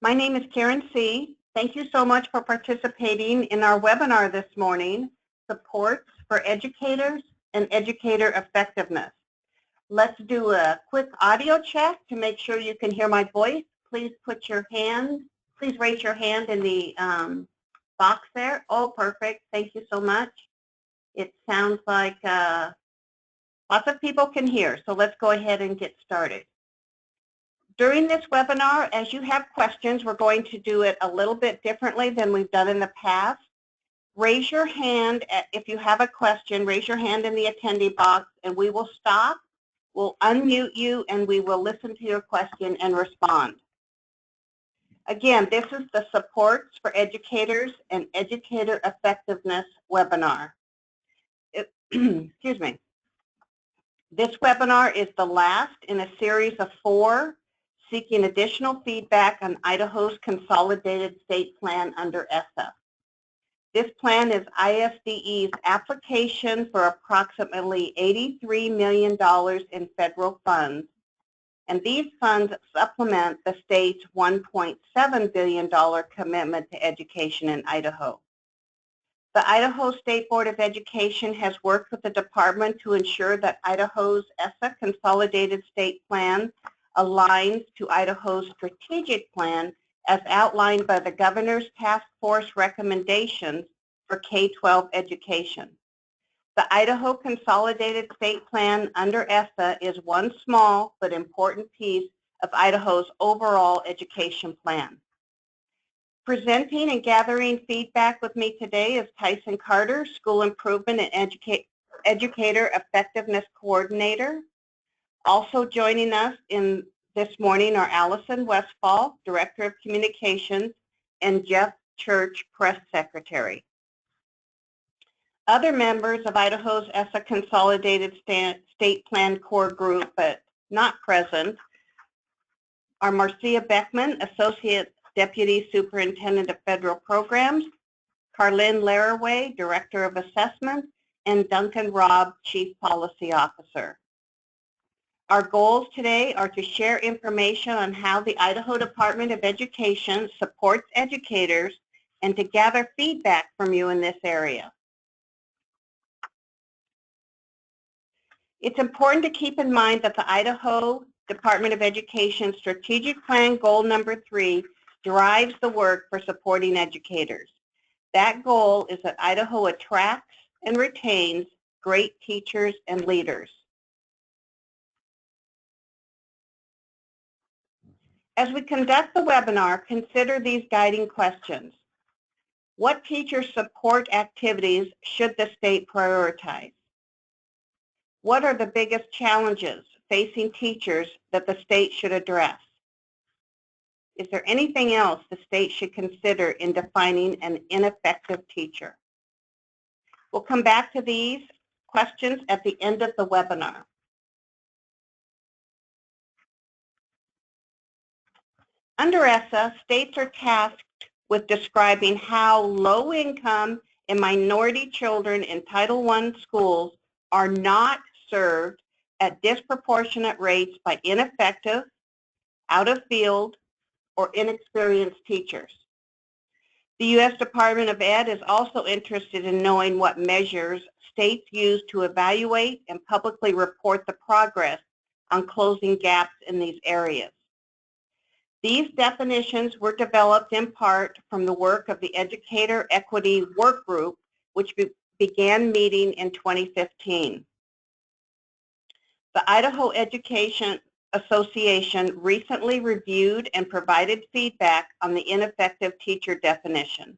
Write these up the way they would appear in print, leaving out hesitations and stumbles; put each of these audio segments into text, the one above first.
My name is Karen C. Thank you so much for participating in our webinar this morning, Supports for Educators and Educator Effectiveness. Let's do a quick audio check to make sure you can hear my voice. Please raise your hand in the box there. Oh, perfect. Thank you so much. It sounds like lots of people can hear, so let's go ahead and get started. During this webinar, as you have questions, we're going to do it a little bit differently than we've done in the past. Raise your hand if you have a question. Raise your hand in the attendee box, and we will stop. We'll unmute you, and we will listen to your question and respond. Again, this is the Supports for Educators and Educator Effectiveness webinar. Excuse me. This webinar is the last in a series of 4 seeking additional feedback on Idaho's Consolidated State Plan under ESSA. This plan is ISDE's application for approximately $83 million in federal funds, and these funds supplement the state's $1.7 billion commitment to education in Idaho. The Idaho State Board of Education has worked with the department to ensure that Idaho's ESSA Consolidated State Plan aligns to Idaho's strategic plan as outlined by the Governor's Task Force recommendations for K-12 education. The Idaho Consolidated State Plan under ESSA is one small but important piece of Idaho's overall education plan. Presenting and gathering feedback with me today is Tyson Carter, School Improvement and Educator Effectiveness Coordinator. Also joining us this morning are Allison Westfall, Director of Communications, and Jeff Church, Press Secretary. Other members of Idaho's ESSA Consolidated State Plan Core Group, but not present, are Marcia Beckman, Associate Deputy Superintendent of Federal Programs, Carlyn Laraway, Director of Assessment, and Duncan Robb, Chief Policy Officer. Our goals today are to share information on how the Idaho Department of Education supports educators and to gather feedback from you in this area. It's important to keep in mind that the Idaho Department of Education Strategic Plan Goal Number 3 drives the work for supporting educators. That goal is that Idaho attracts and retains great teachers and leaders. As we conduct the webinar, consider these guiding questions. What teacher support activities should the state prioritize? What are the biggest challenges facing teachers that the state should address? Is there anything else the state should consider in defining an ineffective teacher? We'll come back to these questions at the end of the webinar. Under ESSA, states are tasked with describing how low-income and minority children in Title I schools are not served at disproportionate rates by ineffective, out-of-field, or inexperienced teachers. The U.S. Department of Ed is also interested in knowing what measures states use to evaluate and publicly report the progress on closing gaps in these areas. These definitions were developed in part from the work of the Educator Equity Work Group, which began meeting in 2015. The Idaho Education Association recently reviewed and provided feedback on the ineffective teacher definition.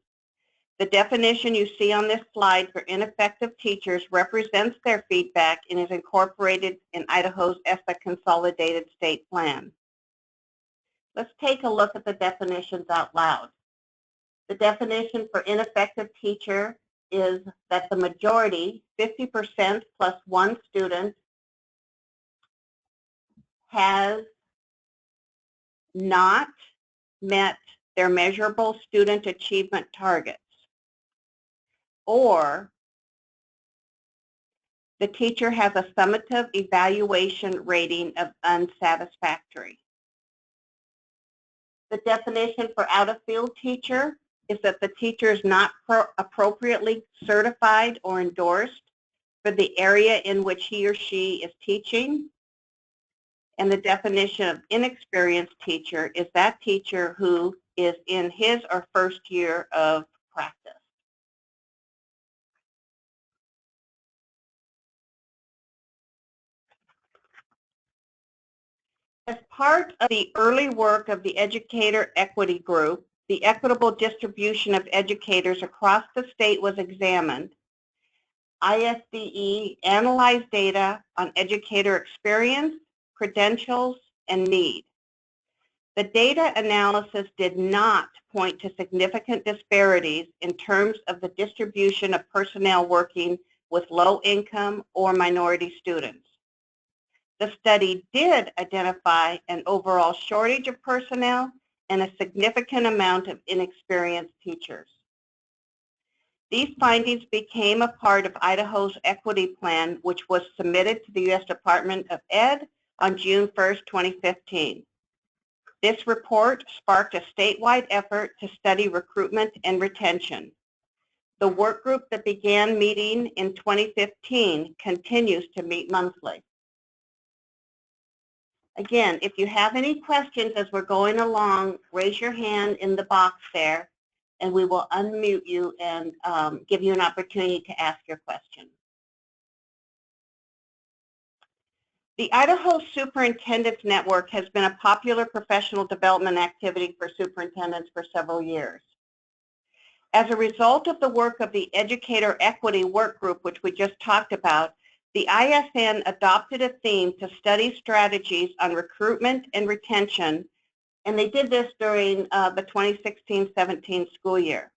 The definition you see on this slide for ineffective teachers represents their feedback and is incorporated in Idaho's ESSA Consolidated State Plan. Let's take a look at the definitions out loud. The definition for ineffective teacher is that the majority, 50% plus one student, has not met their measurable student achievement targets, or the teacher has a summative evaluation rating of unsatisfactory. The definition for out-of-field teacher is that the teacher is not appropriately certified or endorsed for the area in which he or she is teaching. And the definition of inexperienced teacher is that teacher who is in his or first year of practice. As part of the early work of the Educator Equity Group, the equitable distribution of educators across the state was examined. ISDE analyzed data on educator experience, credentials, and need. The data analysis did not point to significant disparities in terms of the distribution of personnel working with low-income or minority students. The study did identify an overall shortage of personnel and a significant amount of inexperienced teachers. These findings became a part of Idaho's equity plan, which was submitted to the U.S. Department of Ed on June 1st, 2015. This report sparked a statewide effort to study recruitment and retention. The work group that began meeting in 2015 continues to meet monthly. Again, if you have any questions as we're going along, raise your hand in the box there, and we will unmute you and give you an opportunity to ask your question. The Idaho Superintendents Network has been a popular professional development activity for superintendents for several years. As a result of the work of the Educator Equity Work Group, which we just talked about, the ISN adopted a theme to study strategies on recruitment and retention, and they did this during the 2016-17 school year.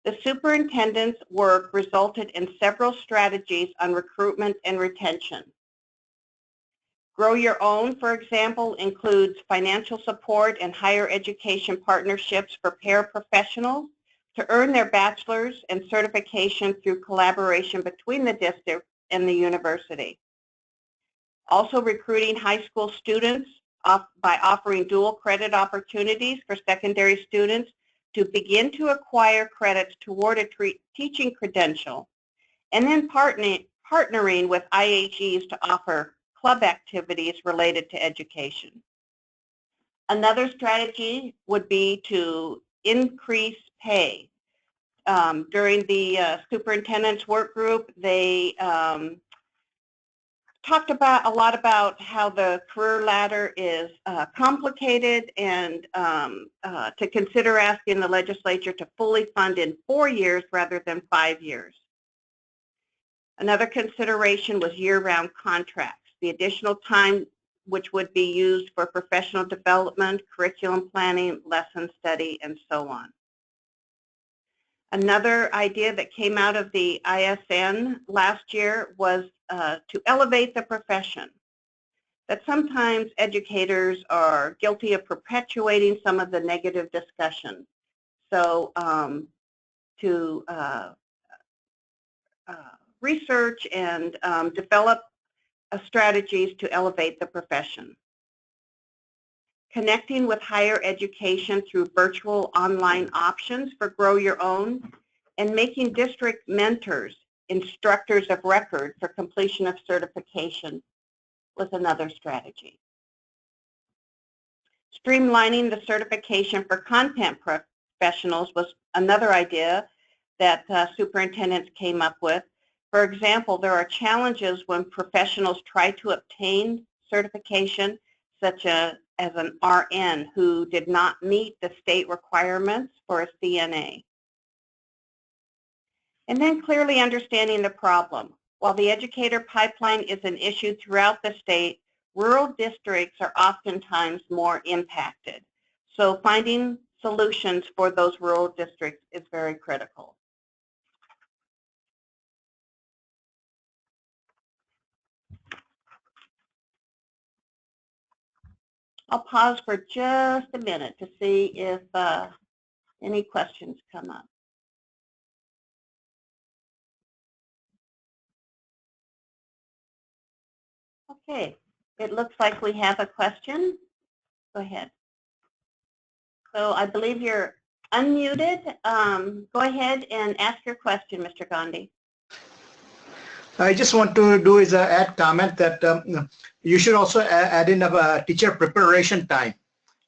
The superintendent's work resulted in several strategies on recruitment and retention. Grow Your Own, for example, includes financial support and higher education partnerships for paraprofessionals to earn their bachelor's and certification through collaboration between the district and the university. Also recruiting high school students by offering dual credit opportunities for secondary students to begin to acquire credits toward a teaching credential, and then partnering with IHEs to offer club activities related to education. Another strategy would be to increase pay. During the superintendent's work group, they talked a lot about how the career ladder is complicated, and to consider asking the legislature to fully fund in 4 years rather than 5 years. Another consideration was year-round contracts, the additional time which would be used for professional development, curriculum planning, lesson study, and so on. Another idea that came out of the ISN last year was to elevate the profession. That sometimes educators are guilty of perpetuating some of the negative discussion. So to research and develop strategies to elevate the profession. Connecting with higher education through virtual online options for Grow Your Own, and making district mentors instructors of record for completion of certification was another strategy. Streamlining the certification for content professionals was another idea that superintendents came up with. For example, there are challenges when professionals try to obtain certification, such as an RN who did not meet the state requirements for a CNA. And then clearly understanding the problem. While the educator pipeline is an issue throughout the state, rural districts are oftentimes more impacted. So finding solutions for those rural districts is very critical. I'll pause for just a minute to see if any questions come up. Okay, it looks like we have a question. Go ahead. So I believe you're unmuted. Go ahead and ask your question, Mr. Gandhi. I just want to do is add comment that you should also add in a teacher preparation time,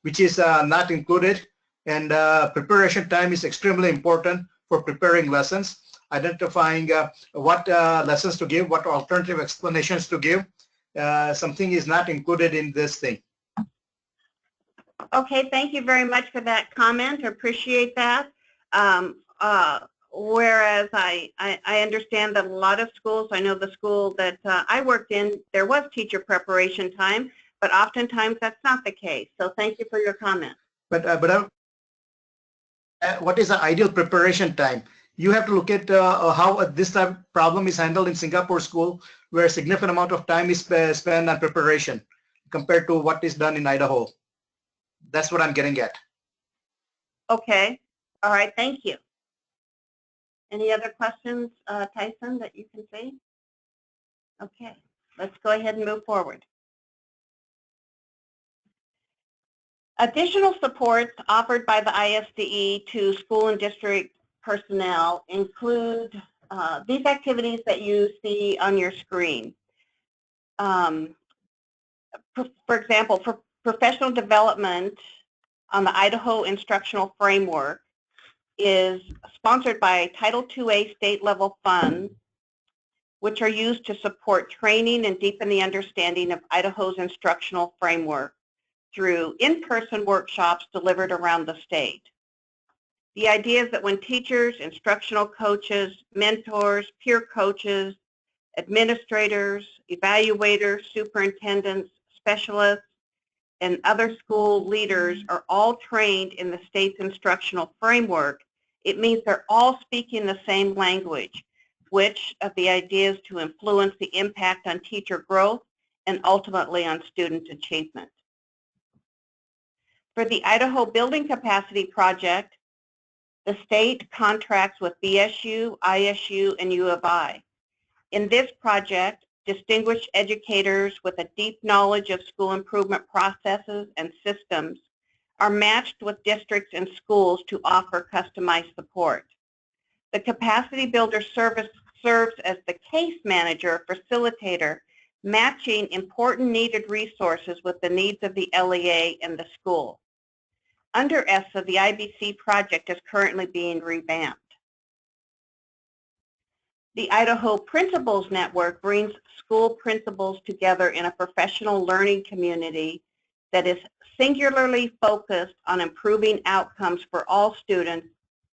which is not included. And preparation time is extremely important for preparing lessons, identifying what lessons to give, what alternative explanations to give. Something is not included in this thing. Okay, thank you very much for that comment. I appreciate that. Whereas I understand that a lot of schools, I know the school that I worked in, there was teacher preparation time, but oftentimes that's not the case. So thank you for your comment. But what is the ideal preparation time? You have to look at how this type of problem is handled in Singapore school, where a significant amount of time is spent on preparation compared to what is done in Idaho. That's what I'm getting at. Okay. All right. Thank you. Any other questions, Tyson, that you can see? Okay. Let's go ahead and move forward. Additional supports offered by the ISDE to school and district personnel include these activities that you see on your screen. For example, for professional development on the Idaho Instructional Framework is sponsored by Title IIA state level funds, which are used to support training and deepen the understanding of Idaho's instructional framework through in-person workshops delivered around the state. The idea is that when teachers, instructional coaches, mentors, peer coaches, administrators, evaluators, superintendents, specialists, and other school leaders are all trained in the state's instructional framework, it means they're all speaking the same language, which of the ideas to influence the impact on teacher growth and ultimately on student achievement. For the Idaho Building Capacity Project, the state contracts with BSU, ISU, and U of I. In this project, distinguished educators with a deep knowledge of school improvement processes and systems are matched with districts and schools to offer customized support. The Capacity Builder service serves as the case manager, facilitator, matching important needed resources with the needs of the LEA and the school. Under ESSA, the IBC project is currently being revamped. The Idaho Principals Network brings school principals together in a professional learning community that is singularly focused on improving outcomes for all students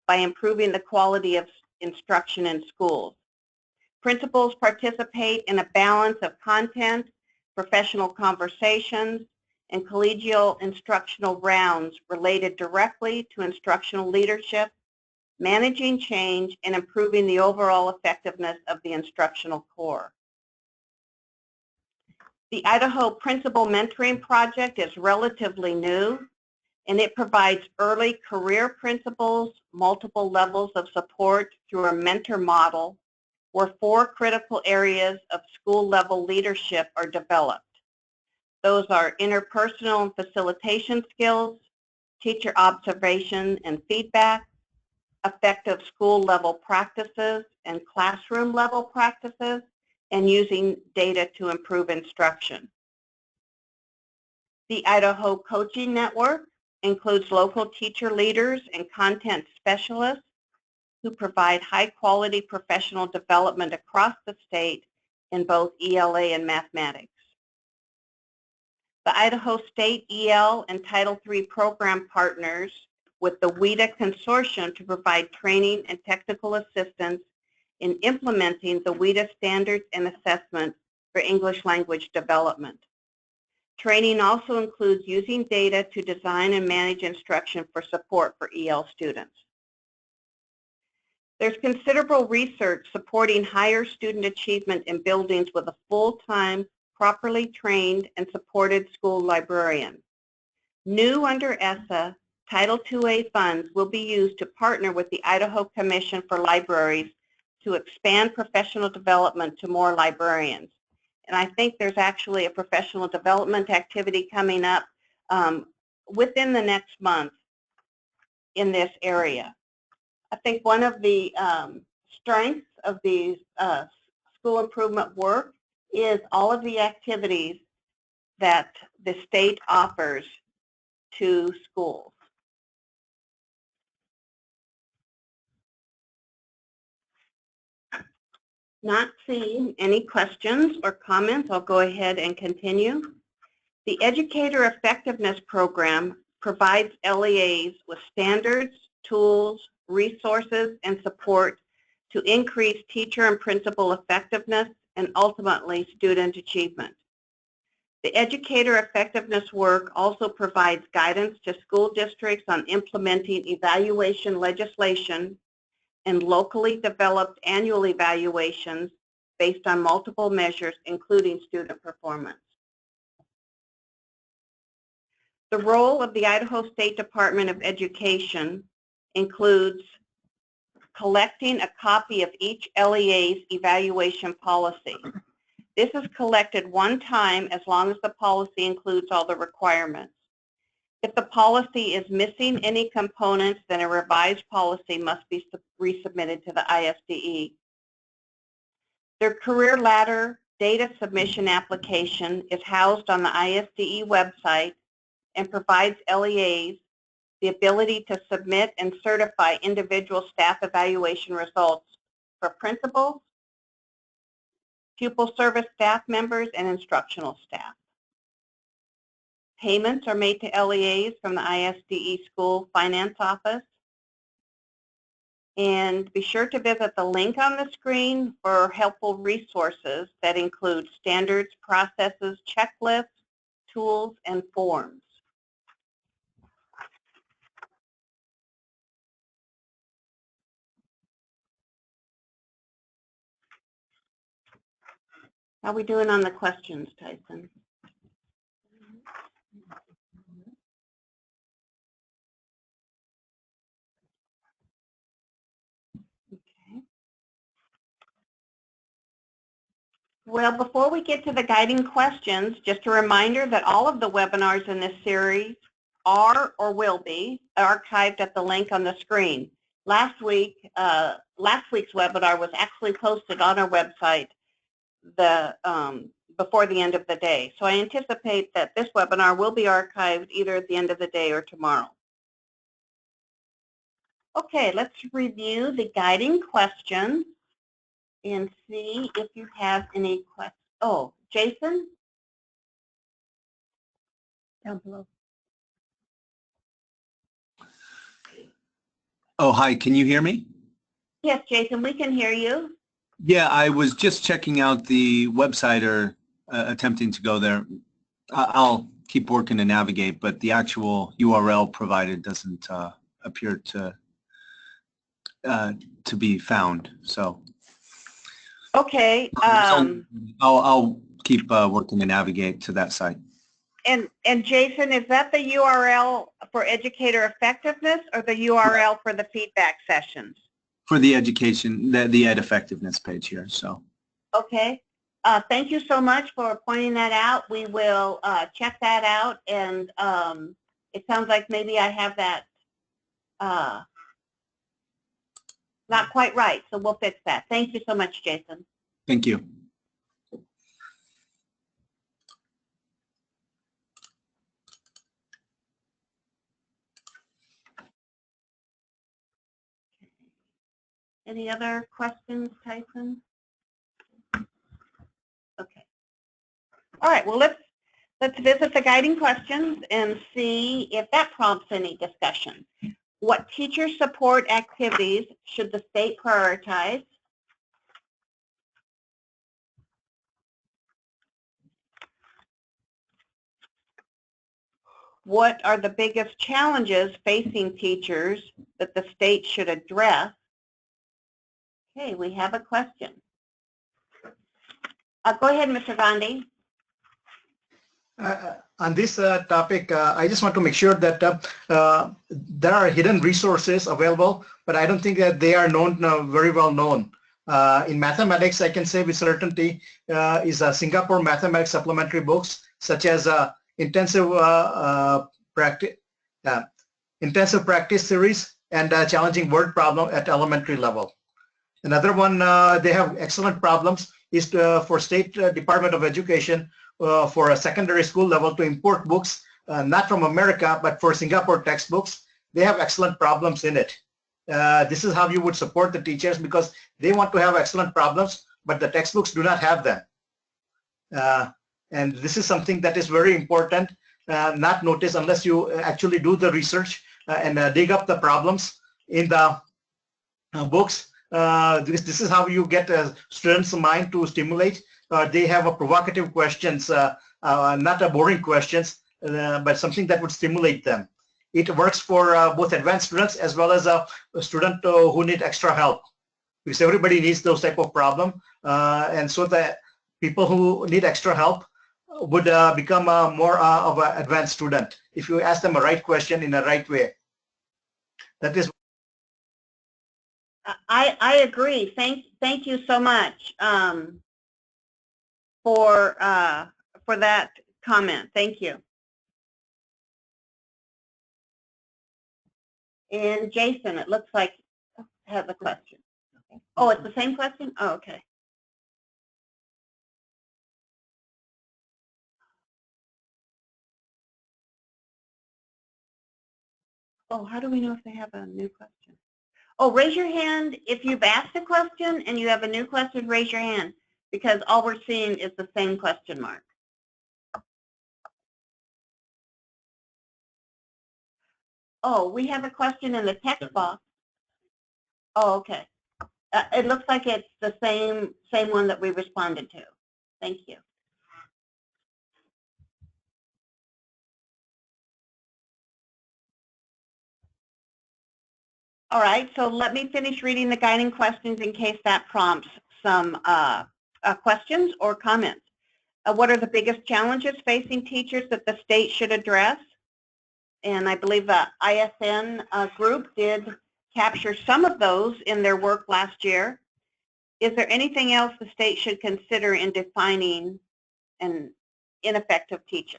by improving the quality of instruction in schools. Principals participate in a balance of content, professional conversations, and collegial instructional rounds related directly to instructional leadership, managing change, and improving the overall effectiveness of the instructional core. The Idaho Principal Mentoring Project is relatively new, and it provides early career principals multiple levels of support through a mentor model where 4 critical areas of school-level leadership are developed. Those are interpersonal and facilitation skills, teacher observation and feedback, effective school-level practices and classroom-level practices, and using data to improve instruction. The Idaho Coaching Network includes local teacher leaders and content specialists who provide high-quality professional development across the state in both ELA and mathematics. The Idaho State EL and Title III program partners with the WIDA Consortium to provide training and technical assistance in implementing the WIDA standards and assessment for English language development. Training also includes using data to design and manage instruction for support for EL students. There's considerable research supporting higher student achievement in buildings with a full-time, properly trained and supported school librarian. New under ESSA, Title IIA funds will be used to partner with the Idaho Commission for Libraries to expand professional development to more librarians. And I think there's actually a professional development activity coming up within the next month in this area. I think one of the strengths of these school improvement work is all of the activities that the state offers to schools. Not seeing any questions or comments, I'll go ahead and continue. The Educator Effectiveness Program provides LEAs with standards, tools, resources, and support to increase teacher and principal effectiveness and ultimately student achievement. The Educator Effectiveness work also provides guidance to school districts on implementing evaluation legislation and locally developed annual evaluations based on multiple measures, including student performance. The role of the Idaho State Department of Education includes collecting a copy of each LEA's evaluation policy. This is collected one time as long as the policy includes all the requirements. If the policy is missing any components, then a revised policy must be resubmitted to the ISDE. Their career ladder data submission application is housed on the ISDE website and provides LEAs the ability to submit and certify individual staff evaluation results for principals, pupil service staff members, and instructional staff. Payments are made to LEAs from the ISDE School Finance Office. And be sure to visit the link on the screen for helpful resources that include standards, processes, checklists, tools, and forms. How are we doing on the questions, Tyson? Okay. Well, before we get to the guiding questions, just a reminder that all of the webinars in this series are or will be archived at the link on the screen. Last week's webinar was actually posted on our website before the end of the day. So I anticipate that this webinar will be archived either at the end of the day or tomorrow. Okay, let's review the guiding questions and see if you have any questions. Oh, Jason? Down below. Oh, hi, can you hear me? Yes, Jason, we can hear you. Yeah, I was just checking out the website or attempting to go there. I'll keep working to navigate, but the actual URL provided doesn't appear to be found. So Okay. I'll keep working to navigate to that site. And Jason, is that the URL for Educator Effectiveness or the URL for the feedback sessions? For the education, the Ed Effectiveness page here. So. Okay. Thank you so much for pointing that out. We will check that out, and it sounds like maybe I have that not quite right, so we'll fix that. Thank you so much, Jason. Thank you. Any other questions, Tyson? Okay. All right, well, let's visit the guiding questions and see if that prompts any discussion. What teacher support activities should the state prioritize? What are the biggest challenges facing teachers that the state should address? Okay, we have a question. Go ahead, Mr. Gandhi. On this topic, I just want to make sure that there are hidden resources available, but I don't think that they are known, very well known. In mathematics, I can say with certainty is Singapore mathematics supplementary books, such as intensive practice, intensive practice series, and challenging word problem at elementary level. Another one they have excellent problems is for State Department of Education for a secondary school level to import books, not from America, but for Singapore textbooks. They have excellent problems in it. This is how you would support the teachers because they want to have excellent problems, but the textbooks do not have them. And this is something that is very important, not noticed unless you actually do the research and dig up the problems in the books. This is how you get a student's mind to stimulate. They have a provocative questions, not a boring questions, but something that would stimulate them. It works for both advanced students as well as a student who need extra help, because everybody needs those type of problem. And so the people who need extra help would become more of an advanced student if you ask them a right question in a right way. That is. I agree. Thank you so much for that comment. Thank you. And Jason, it looks like has a question. Oh, it's the same question? Oh, okay. Oh, how do we know if they have a new question? Oh, raise your hand if you've asked a question and you have a new question, raise your hand, because all we're seeing is the same question mark. Oh, we have a question in the text box. Oh, okay. It looks like it's the same one that we responded to. Thank you. All right, so let me finish reading the guiding questions in case that prompts some questions or comments. What are the biggest challenges facing teachers that the state should address? And I believe the ISN group did capture some of those in their work last year. Is there anything else the state should consider in defining an ineffective teacher?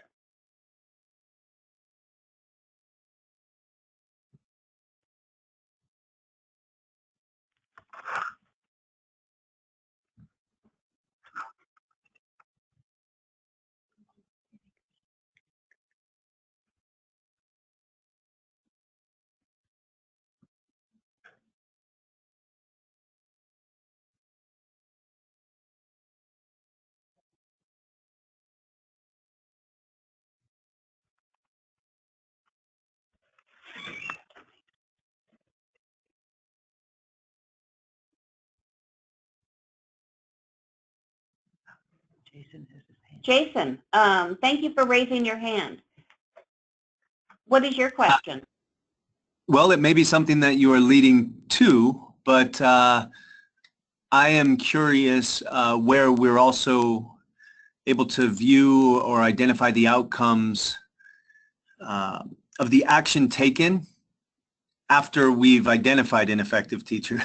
Jason, thank you for raising your hand. What is your question? Well, it may be something that you are leading to, but I am curious where we're also able to view or identify the outcomes of the action taken after we've identified ineffective teachers.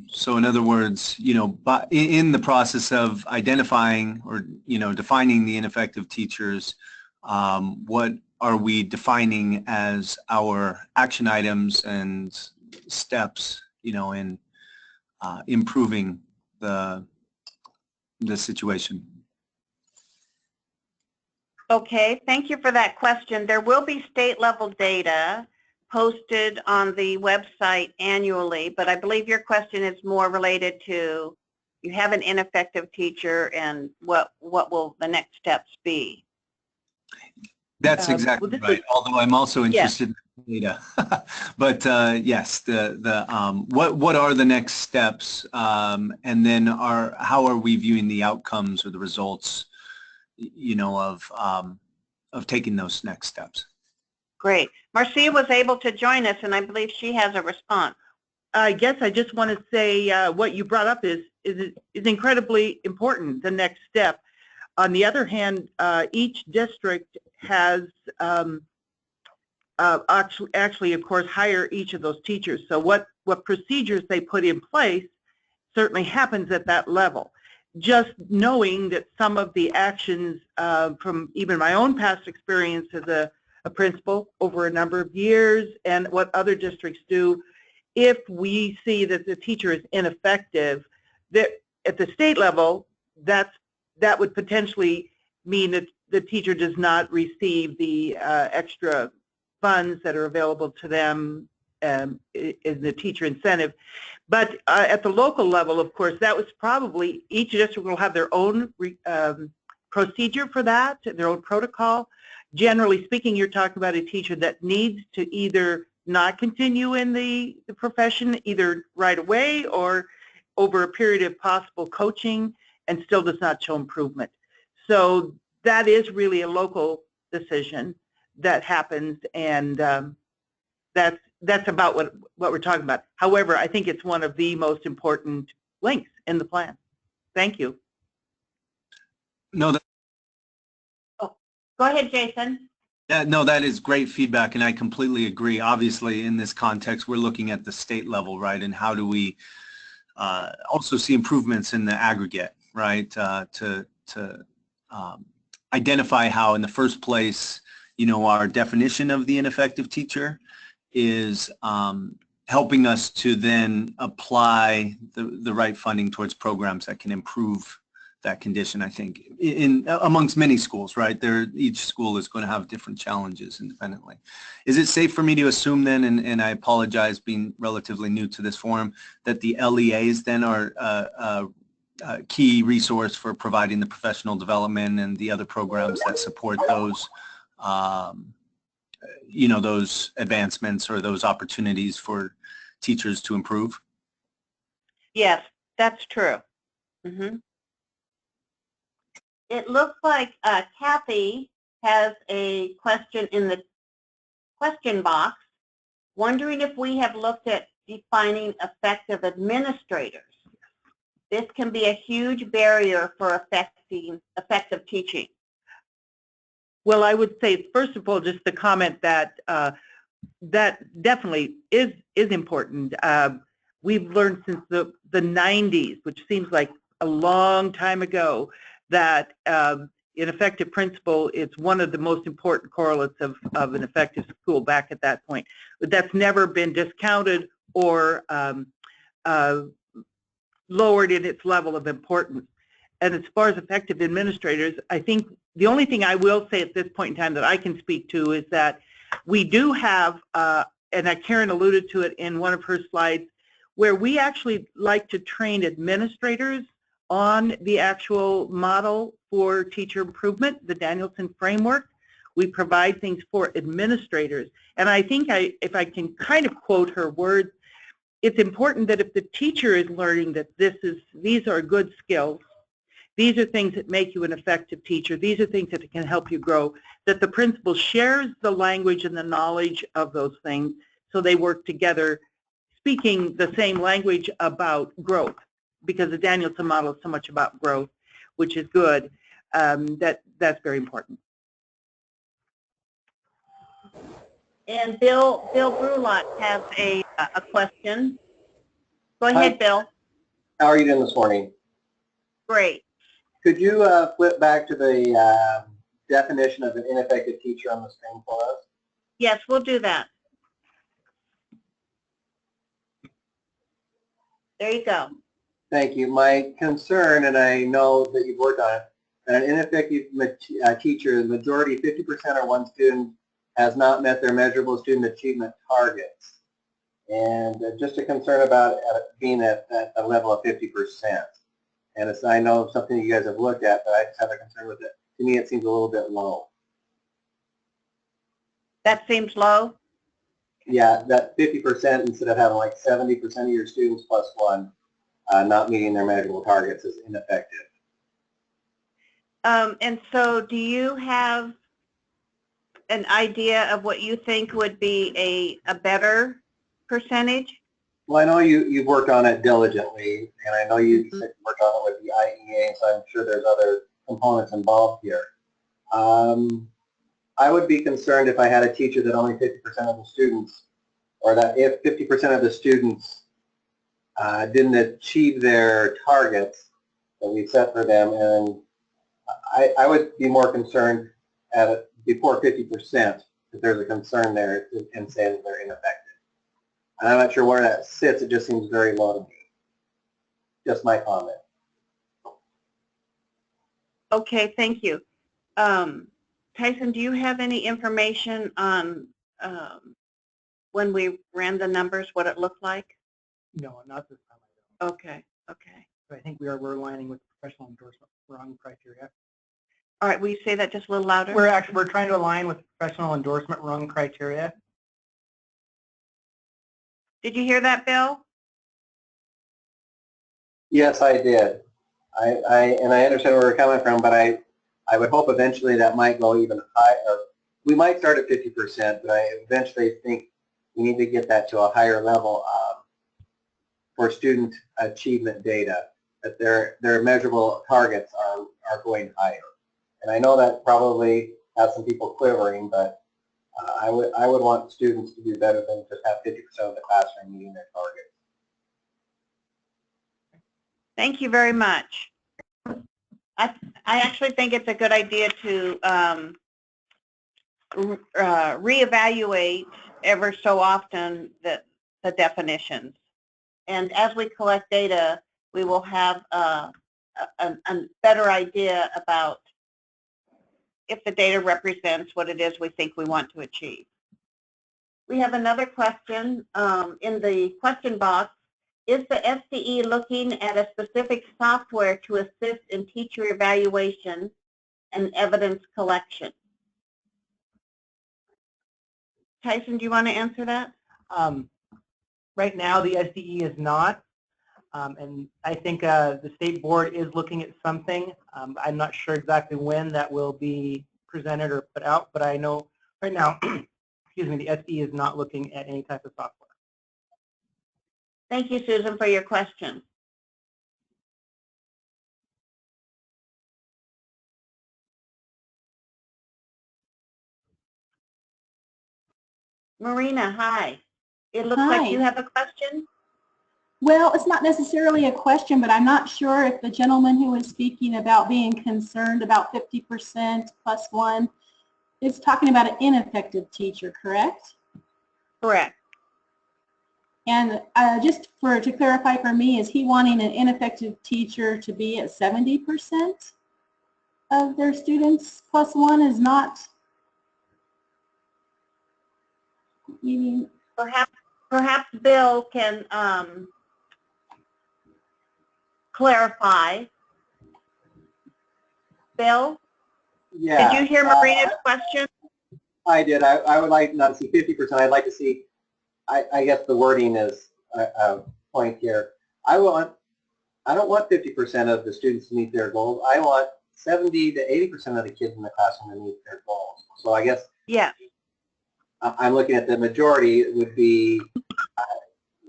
So in other words, in the process of identifying or, defining the ineffective teachers, what are we defining as our action items and steps, in improving the situation? Okay, thank you for that question. There will be state level data posted on the website annually, but I believe your question is more related to you have an ineffective teacher and what will the next steps be? That's exactly right. Although I'm also interested in data, but yes, what are the next steps, and then how are we viewing the outcomes or the results, of taking those next steps? Great. Marcia was able to join us, and I believe she has a response. Yes, I just want to say what you brought up is incredibly important, the next step. On the other hand, each district has actually, of course, hire each of those teachers. So what procedures they put in place certainly happens at that level. Just knowing that some of the actions from even my own past experience as a a principal over a number of years and what other districts do. If we see that the teacher is ineffective, that at the state level, that would potentially mean that the teacher does not receive the extra funds that are available to them in the teacher incentive. But at the local level, of course, that was probably, each district will have their own procedure for that, their own protocol. Generally speaking, you're talking about a teacher that needs to either not continue in the profession either right away or over a period of possible coaching and still does not show improvement. So that is really a local decision that happens, and that's about what we're talking about. However, I think it's one of the most important links in the plan. Thank you. No, Oh, go ahead, Jason. no, that is great feedback, and I completely agree. Obviously, in this context, we're looking at the state level, right, and how do we also see improvements in the aggregate, right, to identify how, in the first place, our definition of the ineffective teacher is helping us to then apply the right funding towards programs that can improve that condition. I think amongst many schools, right? Each school is going to have different challenges independently. Is it safe for me to assume then, and I apologize being relatively new to this forum, that the LEAs then are a key resource for providing the professional development and the other programs that support those those advancements or those opportunities for teachers to improve? Yes, that's true. Mm-hmm. It looks like Kathy has a question in the question box, wondering if we have looked at defining effective administrators. This can be a huge barrier for effective teaching. Well, I would say, first of all, just the comment that that definitely is important. We've learned since the 90s, which seems like a long time ago, that an effective principal is one of the most important correlates of an effective school back at that point. But that's never been discounted or lowered in its level of importance. And as far as effective administrators, I think the only thing I will say at this point in time that I can speak to is that we do have, and Karen alluded to it in one of her slides, where we actually like to train administrators on the actual model for teacher improvement, the Danielson framework. We provide things for administrators. And I think if I can kind of quote her words, it's important that if the teacher is learning that these are good skills, these are things that make you an effective teacher, these are things that can help you grow, that the principal shares the language and the knowledge of those things so they work together speaking the same language about growth, because the Danielson model is so much about growth, which is good. That's very important. And Bill Brulot has a question. Go ahead, Hi. Bill. How are you doing this morning? Great. Could you flip back to the definition of an ineffective teacher on the screen for us? Yes, we'll do that. There you go. Thank you. My concern, and I know that you've worked on it, that an ineffective teacher, the majority, 50% or one student, has not met their measurable student achievement targets. And just a concern about being at a level of 50%. And it's, I know, something you guys have looked at, but I just have a concern with it. To me, it seems a little bit low. That seems low? Yeah, that 50% instead of having like 70% of your students plus one not meeting their measurable targets is ineffective. And so do you have an idea of what you think would be a better percentage? Well, I know you've worked on it diligently, and I know you've worked on it with the IEA, so I'm sure there's other components involved here. I would be concerned if I had a teacher that only 50% of the students, or that if 50% of the students didn't achieve their targets that we set for them, and I would be more concerned at before 50%, because that there's a concern there and say that they're ineffective. And I'm not sure where that sits. It just seems very low to me. Just my comment. Okay, thank you. Tyson, do you have any information on when we ran the numbers, what it looked like? No, not this time. I don't. Okay, okay. But I think we're aligning with professional endorsement rung criteria. All right, will you say that just a little louder? We're trying to align with professional endorsement rung criteria. Did you hear that, Bill? Yes, I did. And I understand where we're coming from, but I would hope eventually that might go even higher. We might start at 50%, but I eventually think we need to get that to a higher level for student achievement data, that their measurable targets are going higher. And I know that probably has some people quivering, but I would want students to do better than just have 50% of the classroom meeting their targets. Thank you very much. I actually think it's a good idea to reevaluate ever so often the definitions. And as we collect data, we will have a better idea about if the data represents what it is we think we want to achieve. We have another question in the question box. Is the ISDE looking at a specific software to assist in teacher evaluation and evidence collection? Tyson, do you want to answer that? Right now, the SDE is not, and I think the state board is looking at something. I'm not sure exactly when that will be presented or put out, but I know right now, excuse me, the SDE is not looking at any type of software. Thank you, Susan, for your question. Marina, hi. It looks like you have a question. Well, it's not necessarily a question, but I'm not sure if the gentleman who was speaking about being concerned about 50% plus one is talking about an ineffective teacher, correct? Correct. And just to clarify for me, is he wanting an ineffective teacher to be at 70% of their students plus one is not meaning? Perhaps Bill can clarify. Bill? Yeah. Did you hear Marina's question? I did. I would like not to see 50%. I'd like to see, I guess the wording is a point here. I don't want 50% of the students to meet their goals. I want 70 to 80% of the kids in the classroom to meet their goals. So I guess Yeah. I'm looking at the majority. It would be,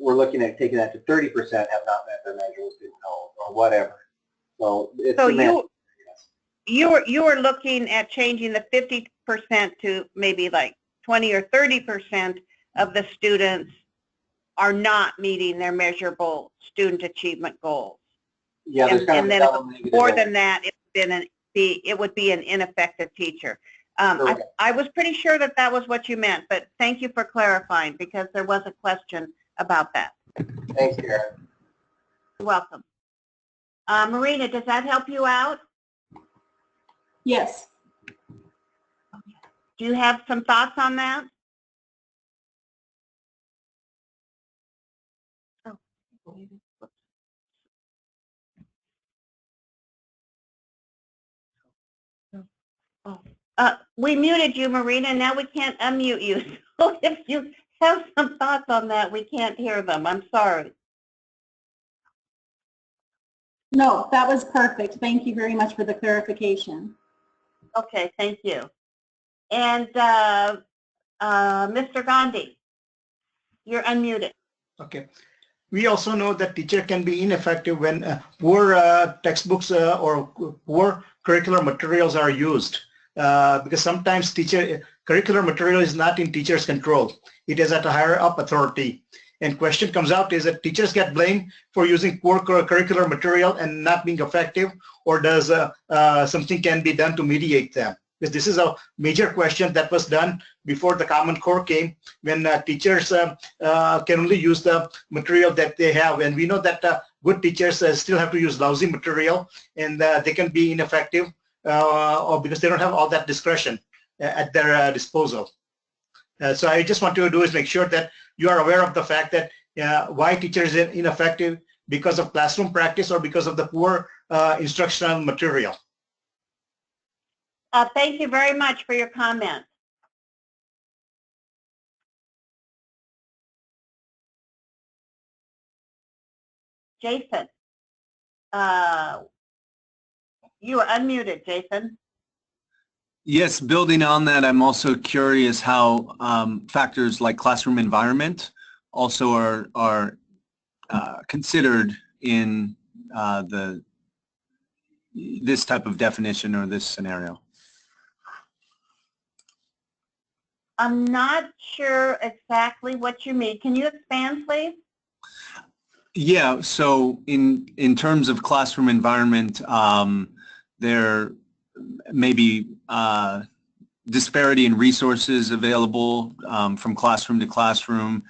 we're looking at taking that to 30% have not met their measurable student goals or whatever. So it's you were looking at changing the 50% to maybe like 20 or 30% of the students are not meeting their measurable student achievement goals. Yeah, there's kind and of then if it's more than that, it would be an ineffective teacher. I was pretty sure that was what you meant, but thank you for clarifying because there was a question about that. Thanks, Karen. You're welcome. Marina, does that help you out? Yes. Do you have some thoughts on that? We muted you, Marina. Now we can't unmute you. So if you have some thoughts on that, we can't hear them. I'm sorry. No, that was perfect. Thank you very much for the clarification. Okay, thank you. And Mr. Gandhi, you're unmuted. Okay. We also know that teacher can be ineffective when poor textbooks or poor curricular materials are used. Because sometimes curricular material is not in teacher's control. It is at a higher up authority. And question comes out, is that teachers get blamed for using poor curricular material and not being effective, or does something can be done to mediate them? Because this is a major question that was done before the Common Core came, when teachers can only use the material that they have. And we know that good teachers still have to use lousy material, and they can be ineffective or because they don't have all that discretion at their disposal. So I just want to do is make sure that you are aware of the fact that why teachers are ineffective, because of classroom practice or because of the poor instructional material. Thank you very much for your comment. Jason, you are unmuted, Jason. Yes, building on that, I'm also curious how factors like classroom environment also are considered in this type of definition or this scenario. I'm not sure exactly what you mean. Can you expand, please? Yeah, so in terms of classroom environment, there may be disparity in resources available from classroom to classroom.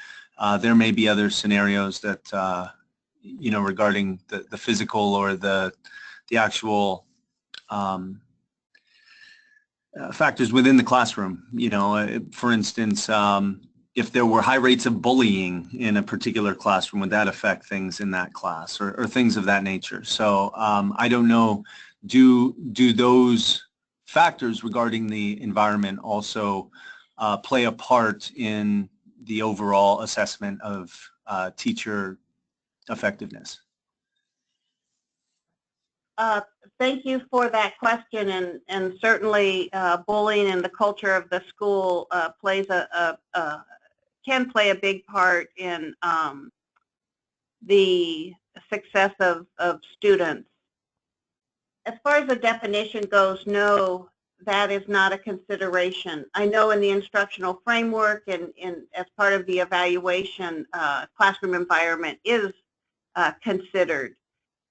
There may be other scenarios that, you know, regarding the physical or the actual factors within the classroom. You know, for instance, if there were high rates of bullying in a particular classroom, would that affect things in that class or things of that nature? So I don't know, do those factors regarding the environment also play a part in the overall assessment of teacher effectiveness? Thank you for that question, and certainly bullying and the culture of the school can play a big part in the success of students. As far as the definition goes, no, that is not a consideration. I know in the instructional framework and as part of the evaluation, classroom environment is considered.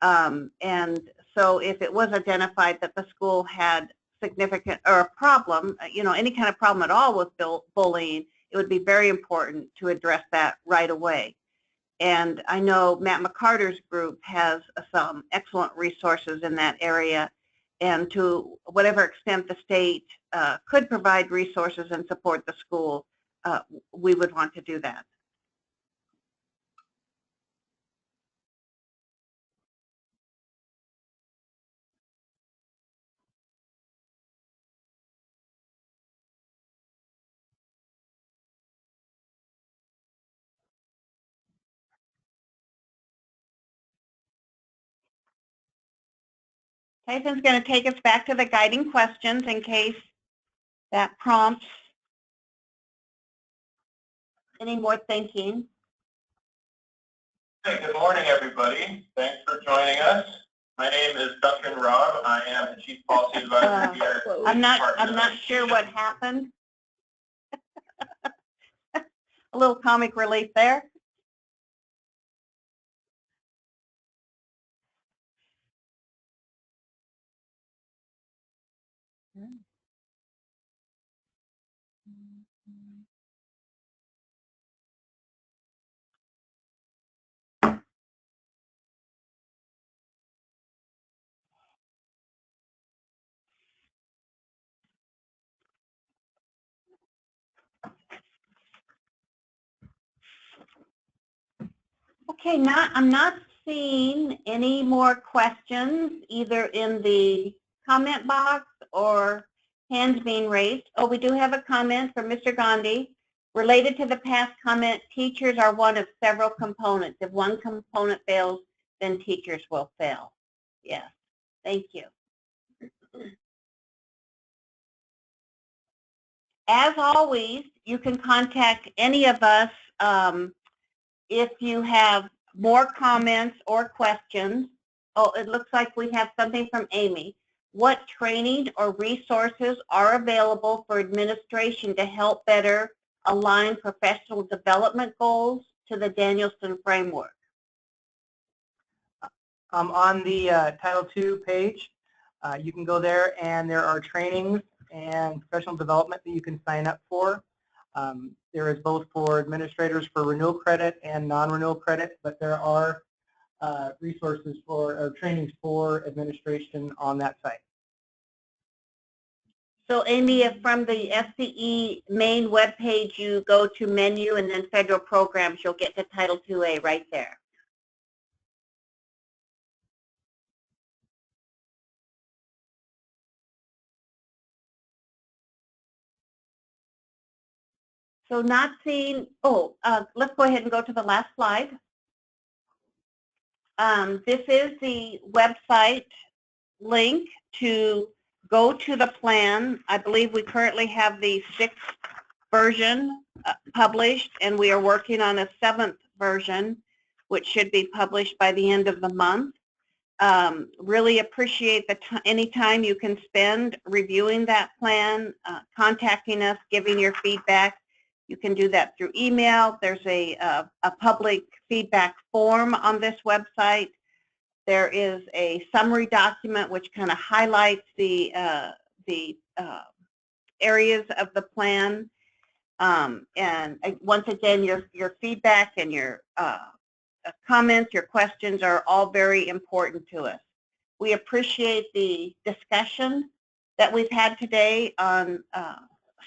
And so if it was identified that the school had significant or a problem, you know, any kind of problem at all with bullying, it would be very important to address that right away. And I know Matt McCarter's group has some excellent resources in that area, and to whatever extent the state could provide resources and support the school, we would want to do that. Tyson's going to take us back to the guiding questions in case that prompts any more thinking. Hey, good morning, everybody. Thanks for joining us. My name is Duncan Robb. I am the Chief Policy Advisor here. I'm not sure what happened. A little comic relief there. Okay, I'm not seeing any more questions either in the comment box or hands being raised. Oh, we do have a comment from Mr. Gandhi. Related to the past comment, teachers are one of several components. If one component fails, then teachers will fail. Yes, thank you. As always, you can contact any of us if you have more comments or questions. Oh, it looks like we have something from Amy. What training or resources are available for administration to help better align professional development goals to the Danielson framework? On the Title II page, you can go there and there are trainings and professional development that you can sign up for. There is both for administrators for renewal credit and non-renewal credit, but there are resources or trainings for administration on that site. So Amy, if from the SCE main webpage you go to menu and then federal programs, you'll get to Title IIA right there. So not seeing, let's go ahead and go to the last slide. This is the website link to go to the plan. I believe we currently have the 6th version published, and we are working on a 7th version, which should be published by the end of the month. Really appreciate any time you can spend reviewing that plan, contacting us, giving your feedback. You can do that through email. There's a public feedback form on this website. There is a summary document which kind of highlights the areas of the plan. And once again, your feedback and your comments, your questions are all very important to us. We appreciate the discussion that we've had today on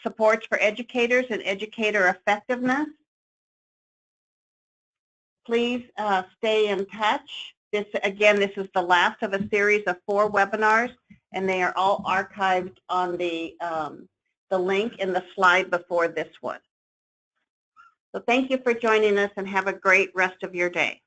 supports for educators and educator effectiveness. Please stay in touch. This is the last of a series of 4 webinars, and they are all archived on the link in the slide before this one. So thank you for joining us, and have a great rest of your day.